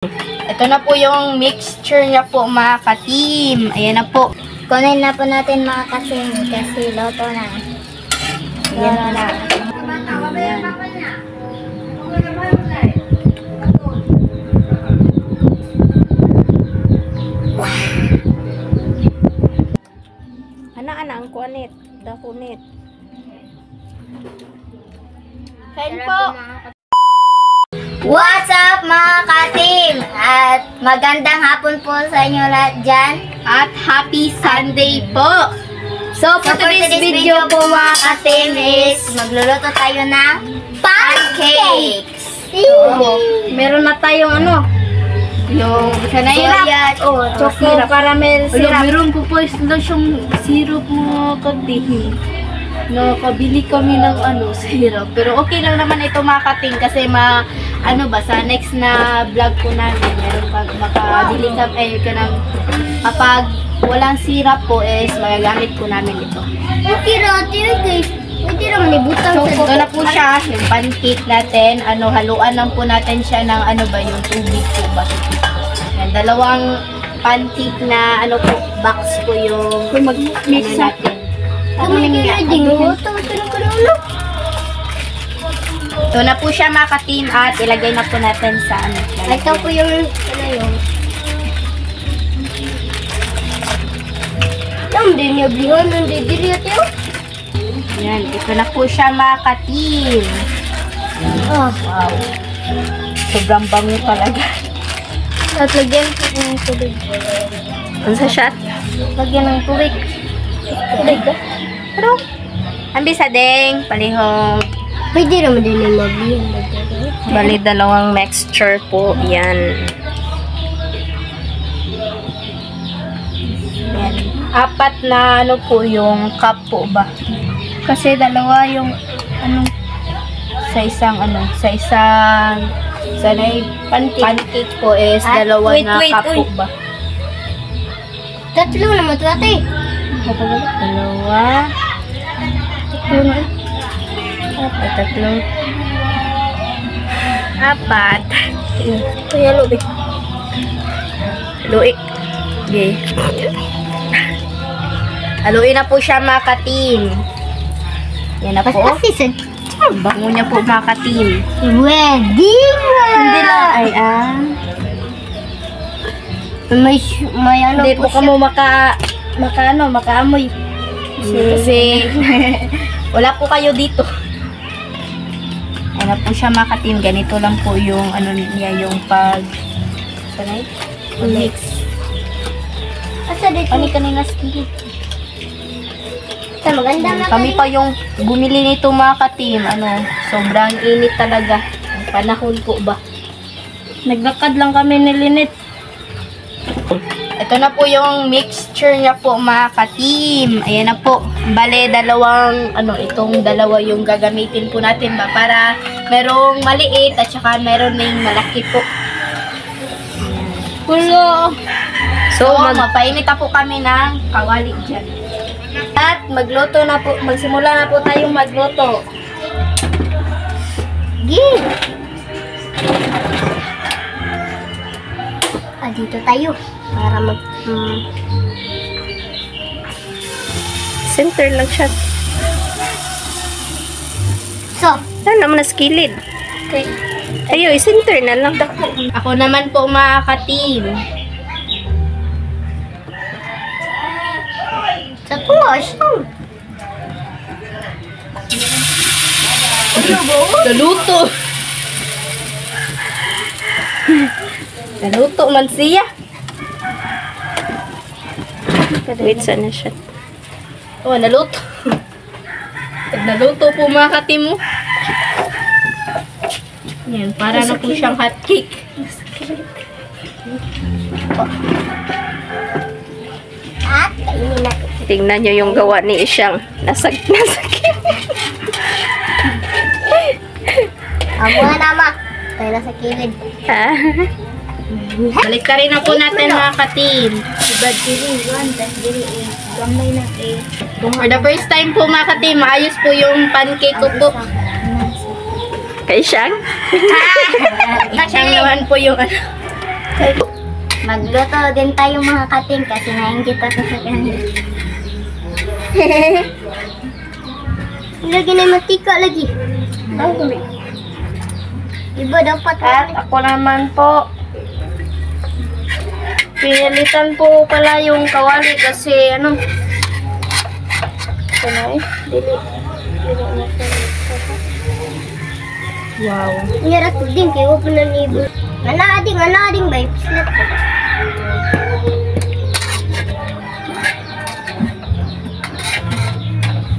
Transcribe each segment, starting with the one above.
Ito na po yung mixture niya po mga ka-team. Ayan na po. Kunin na po natin mga kasing kasi loto na. Ayan na. Ayan. Ana ang kuanit. Dakunit. Kain po. What's up mga ka-team? At magandang hapon po sa inyo lahat dyan. At happy Sunday po! So, for today's video po mga ka-team is magluluto tayo ng pancakes! meron na tayong yung Syrup. choco caramel syrup. Meron po po yung syrup mo katihin. Nakabili kami ng syrup. Pero okay lang naman ito mga ka-team kasi sa next na vlog ko namin, meron makabili kami kapag walang syrup po is magagamit po namin ito. Okay natin guys. Pwede naman ibutang So, ito na po siya, yung pancake natin. Haluan lang po natin siya ng yung tubig po ba. Yan, dalawang pancake na box po yung mag-mix natin. Ito na po siya mga ka-team at ilagay na po natin sa Ito po yung hindi niya blihan, hindi diri ito. Yan, ito na po siya mga ka-team. Oh, Wow. Sobrang bango talaga. at lagyan ko ng tubig. Ano sa shot? Lagyan ng tubig. Tubig ba? Pero, ambisa ding, palihong. Pwede naman din yung mablihan. Bali, dalawang mixture po. Yan. Yan. Apat na po yung cup po ba? Kasi dalawa yung sa isang pancake po is dalawa wait, na cup po ba? Tatlo naman ito ate. Dalawa. Tatlo. Apat. Kaya lubig. Luik. Okay. Haluin na po siya mga ka-team. Yan na po. Pasisin. Bango niya po mga ka-team. Ready na! Hindi lang. Ay, May Hindi po kamo makaamoy. Kasi wala po kayo dito. Ayan na po siya mga ka-team. Ganito lang po yung niya yung mix. Asa dito? Kanina skillet. Ito maganda na Kami pa yung bumili nito mga ka-team. Sobrang init talaga. Ang panahon po ba. Naglakad lang kami ni Lynette. Ito na po yung mixture niya po mga ka-team. Ayan na po. Bale, itong dalawa yung gagamitin po natin ba. Para merong maliit at saka meron ding malaki po. Hello! So, mapainit na po kami ng kawali dyan. At magsimula na po tayong magluto. Gig! Dito tayo. Para Center lang siya. So, Saan naman na skillet? okay. Ayo, center na lang. Ako naman po mga ka-team. Sa push. Naluto. Naluto man siya. Wait, saan na siya? Oh, naluto. Naluto po mga ka-team mo. Yan, para na po siyang hot cake. At kainin natin. Tingnan nyo yung gawa ni Isyang. Nasag. Amo na nama. Tayo na sa kilid. Balik ka rin na po natin mga ka-team. Ibad diri, diri, gamay na For the first time po mga ka-team, maayos po yung pancake ko po. Kay Isyang? Isyang naman po yung Magluto din tayo mga kating kasi nainggit ako sa kanila. Lagi na matika lagi. Iba dapat. At ako naman po, pinalitan po pala yung kawali kasi ano, dili. Wow. Nyarat din kayo po na nibo. Anading ba? Pislat ko.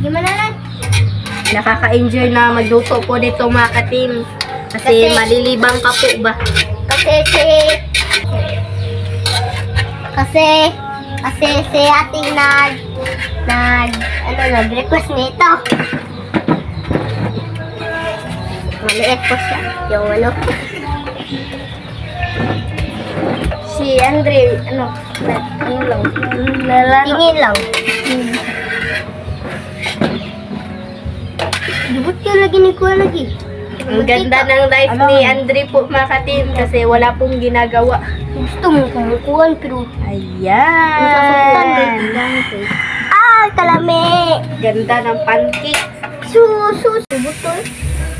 Gimana lang? Nakaka-enjoy na magluto po dito mga katim. Kasi malilibang ka po ba? Kasi si ating nag-request nito. Maliit po siya. Yung ano. Si Andre, ano lang, lalaro. Tingin lang. Dibut ka lagi ni Kuya lagi. Ang ganda ng life ni Andre po mga katim kasi wala pong ginagawa. Gusto mo kumukuhan pero Ayan. kalame. Ganda ng pancake. Butol.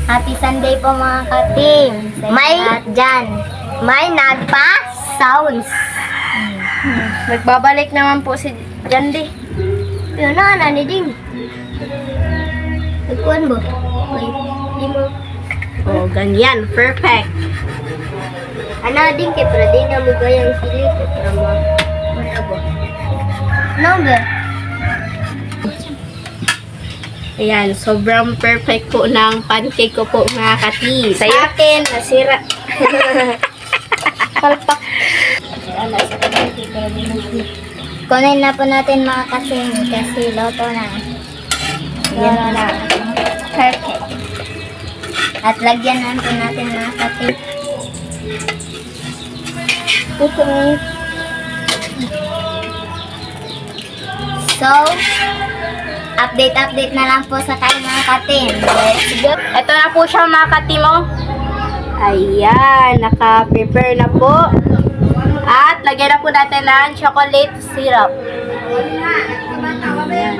Happy Sunday po mga kating. May dyan. May nagpa-sounds. Nagbabalik naman po si Jandy. Yun na, nani din. Nagkuhan ba? May, di mo. Oh, ganyan. Perfect. Ano din kay pero di na mo gayang sili kay para mo. Ano ba? No ba? Ayan, sobrang perfect po ng pancake ko po mga katim. Sa akin, nasira. Palpak. Kunin na po natin mga kasing kasi loto na. Loto na. Perfect. At lagyan na po natin mga kasing. So, update na lang po sa tayo mga katim. Let's go. Ito na po siya mga katim. Oh. Ayan, naka-prepare na po. At lagyan na po natin ng chocolate syrup. Ayan.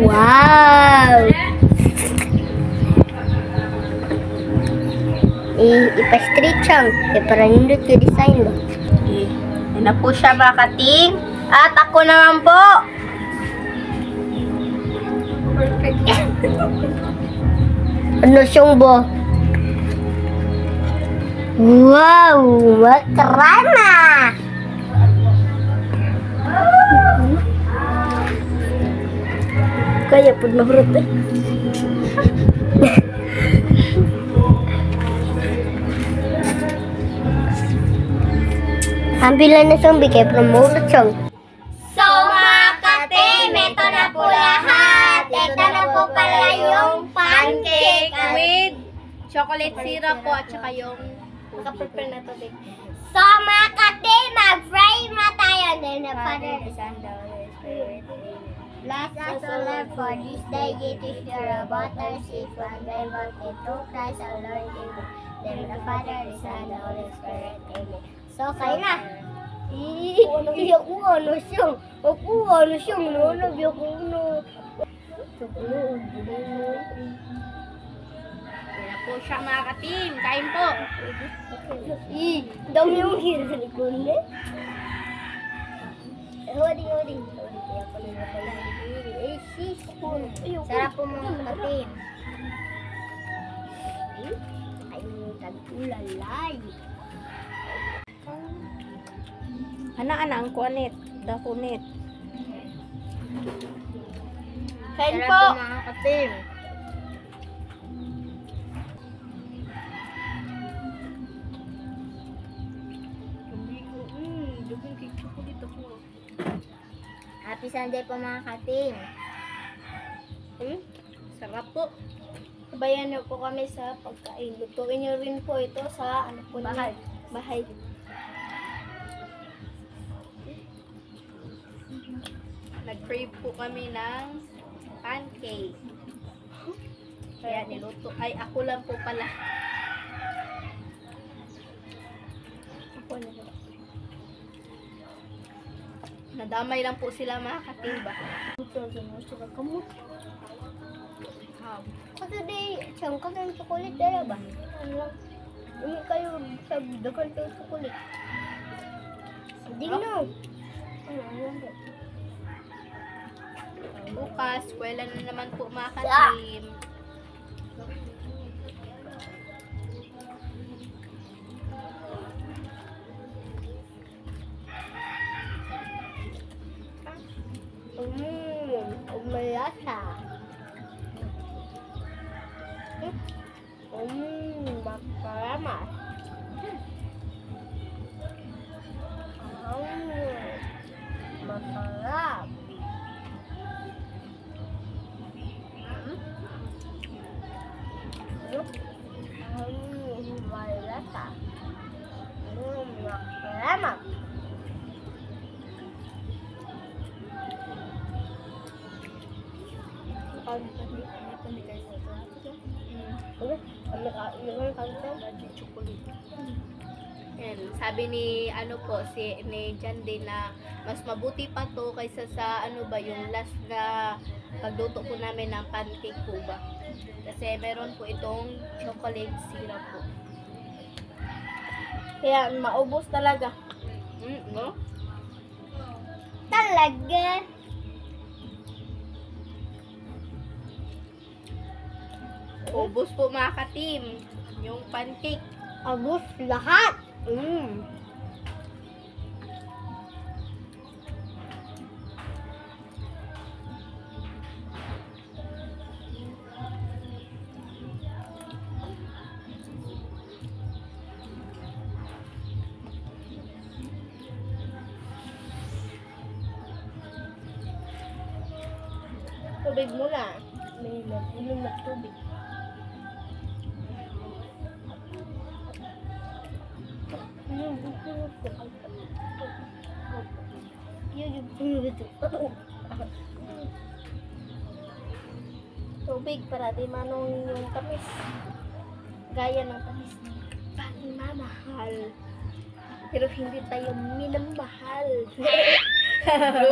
Wow! Ipa-street siyang. Para nindot yung design ba? Okay. Ayan na po siya mga katim. At ako naman po. Perfect. Ano siyang ba? Wow! Makrana! Kaya po mahurot eh. Ambilan na siyang bigay promote siyang. So mga katim, ito na po lahat. Ito na po pala yung pancake. With chocolate syrup po at saka yung naka-prepare na to. So mga katim, mag-fry na tayo. Then the Father, the Son, the Holy Spirit. Bless us, O Lord, for this day. It is your water, seed from thy mouth, and through Christ our Lord. Amen. Then the Father, the Son, the Holy Spirit. Amen. So, kayo na. Ako ano siyang. Nananabi ako ano. Ayan na po siya mga katim. Kain po. Dami yung hira ko na. Hodi. Sarap po mga katim. Ay, tag-ulalay. Ana ang kuanit. Dakunit. Kain Sarap po. mga katim. Happy Sunday po mga katim. Sarap po. Sabayan niyo po kami sa pagkain. Lutuin niyo rin po ito sa ano po Bahay. Bahay. Nag-crave po kami ng cake. Kaya niluto. Ay, ako lang po pala. Ako na ba? Nadamay lang po sila mga katimba. Ito, sila kamot. Wow. Kasi di, siyang ka ng chocolate dala ba? Ano lang? Hindi kayo sa dagan kayo chocolate. Hindi Oh. no. Ano lang ba? Bukas, eskwela na naman po mga katim. Umalasa. Makaramas. Masarap. Malasa. Makaramas. Yan, sabi ni ano po ni John din na mas mabuti pa to kaysa sa ano ba yung last na pagluto po namin ng pancake po ba. Kasi meron po itong chocolate syrup po. Kaya maubos talaga. No? Talaga. Ubos po mga katim. Yung pancake. Abos lahat. Tubig muna. May nag-inom na tubig. Tubig para di manong yung tamis. Gaya ng tamis ng pagmamahal. Pero hindi tayo minamahal.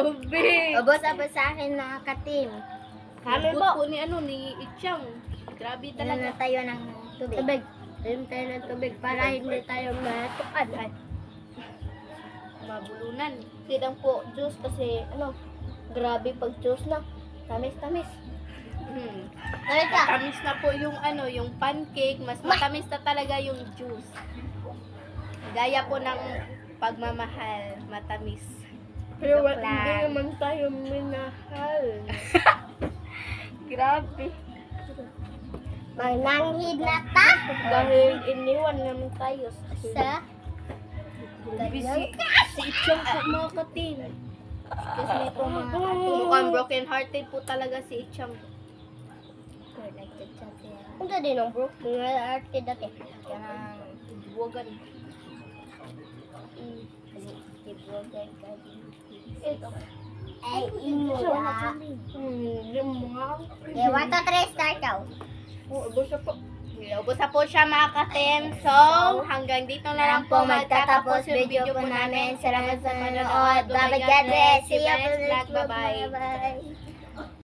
Ruby! Abos-abos sa akin na katim. Kami Abot po. po ni ano ni Ichang. Grabe Ilan na talaga. tayo ng tubig. Ilan tayo ng tubig para hindi tayo matukad. Ay, Mabulunan. sidang po juice kasi ano, grabe pag juice na. Tamis-tamis. Talaga. Matamis na po yung ano, yung pancake, mas matamis na talaga yung juice. Gaya po ng pagmamahal, matamis. Pero Joke hindi lang. naman tayo minahal. Grabe. Mananghid na ta. Dahil iniwan naman tayo sa Grabe si Ichang po mga katin. Excuse me po mga katim. Mukhang broken hearted po talaga si Ichang. Punta din ang bro. Mga arte dati. Kaya buwagan. Ito. Ay, imo ya. Limang. 1, 2, 3, start daw. Ubus na po. Ubos na po siya mga katim. So, hanggang dito na lang po magtatapos yung video po namin. Salamat sa panonood. Bye-bye, God bless. See you next next vlog. vlog. Bye-bye. Bye-bye.